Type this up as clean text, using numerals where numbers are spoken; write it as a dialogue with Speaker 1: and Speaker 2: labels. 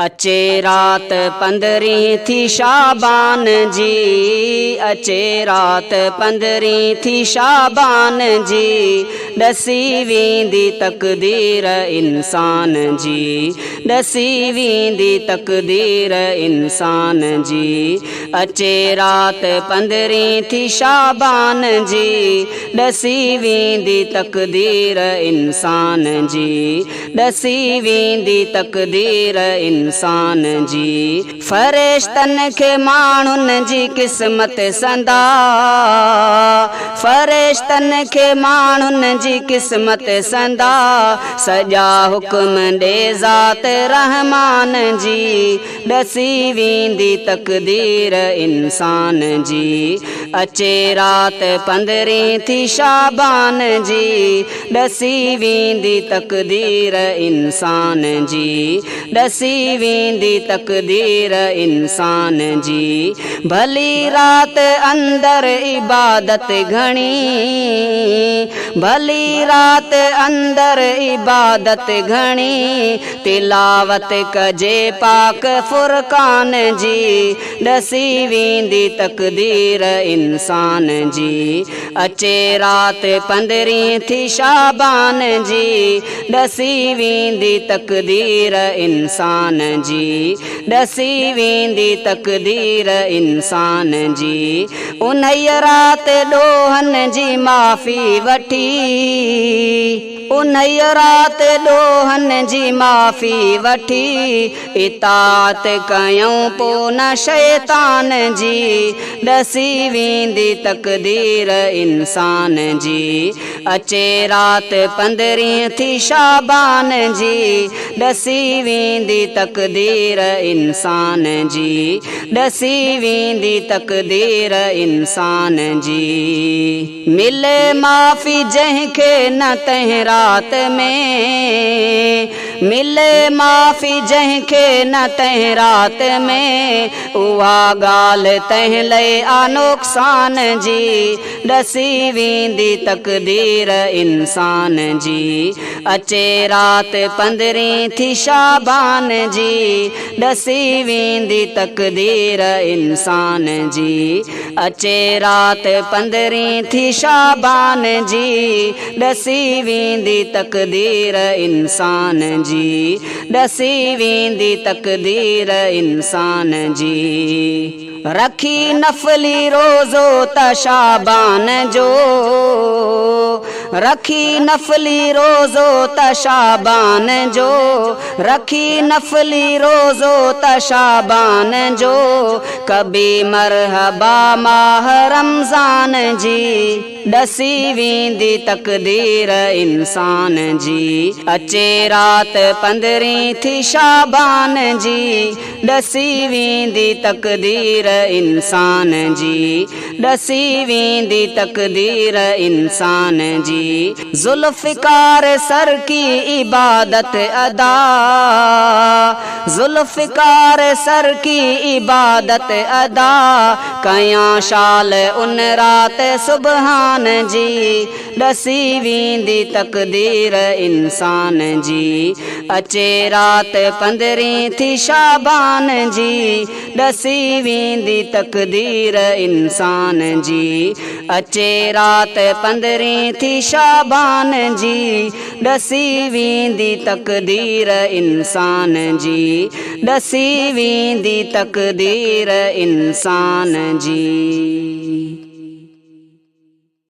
Speaker 1: अचे रात 15 थी शाबान जी, अचे रात 15 थी शाबान जी, ॾसी वेंदी तक़दीर इंसान जी, ॾसी वेंदी तक़दीर इंसान जी। अचे रात 15 थी शाबान जी, ॾसी वेंदी तक़दीर इंसान जी, ॾसी वेंदी तक़दीर इंसान जी। फ़रिश्तनि खे माण्हुनि जी क़िस्मत संदा, फ़रिश्तनि खे माण्हुनि जी क़िस्मत संदा, सॼा हुक्म ॾे ज़ात रहमान जी, ॾसी वेंदी तक़दीर इंसान जी। अचे रात 15 थी शाबान जी, ॾसी वेंदी तक़दीर इंसान जी, ॾसी वेंदी तक़दीर इंसान जी। भली रात अंदर इबादत घणी, भली रात अंदर इबादत घणी, तिलावत कजे पाक फुरकान जी, ॾसी वेंदी तक़दीर इंसान जी। अचे रात 15 थी शाबान जी, ॾसी वेंदी तक़दीर इंसान जी, ॾसी वेंदी तक़दीर इंसान जी। उन्हीअ रात ॾोहनि जी माफ़ी वठी, उन्हीअ रात ॾोहनि जी माफ़ी वठी, इताअत कयूं पोइ न शैतान जी, ॾसी वेंदी तक़दीर इंसान जी। अचे रात 15 थी शाबान जी, ॾसी वेंदी तक़दीर इंसान जी, ॾसी वेंदी तक़दीर इंसान जी। मिले माफ़ी जंहिंखे न तंहिं रात में, मिले माफ़ी जंहिंखे न तंहिं रात में, उहा ॻाल्हि तंहिं लाइ आ नुक़सान जी, ॾसी वेंदी तक़दीर इंसान जी। अचे रात 15 थी शाबान जी, ॾसी वेंदी तक़दीर इंसान जी। अचे रात 15 थी शाबान जी, ॾसी वेंदी तक़दीर इंसान जी, ॾसी वेंदी तक़दीर इंसान जी। रखी नफ़ली रोज़ो त शाबान जो, रखी नफ़ली रोज़ो त शाबान जो, रखी नफ़ली रोज़ो त शाबान जो, कभी मरहबा माह रमज़ान जी, ॾसी वेंदी तक़दीर इंसान जी। अचे रात 15 थी शाबान जी, ॾसी वेंदी तक़दीर इंसान जी, ॾसी वेंदी तक़दीर इंसान जी। ज़ुल्फ़िकार सर की इबादत अदा, ज़ुल्फ़िकार सर की इबादत अदा, कयां शाल उन रात सुबहान जी, ॾसी वेंदी तक़दीर इंसान जी। अचे रात 15 थी शाबान जी, ॾसी वेंदी तक़दीर इंसान जी। अचे रात 15 थी शाबान जी, ॾसी वेंदी तक़दीर इंसान जी, ॾसी वेंदी तक़दीर इंसान जी।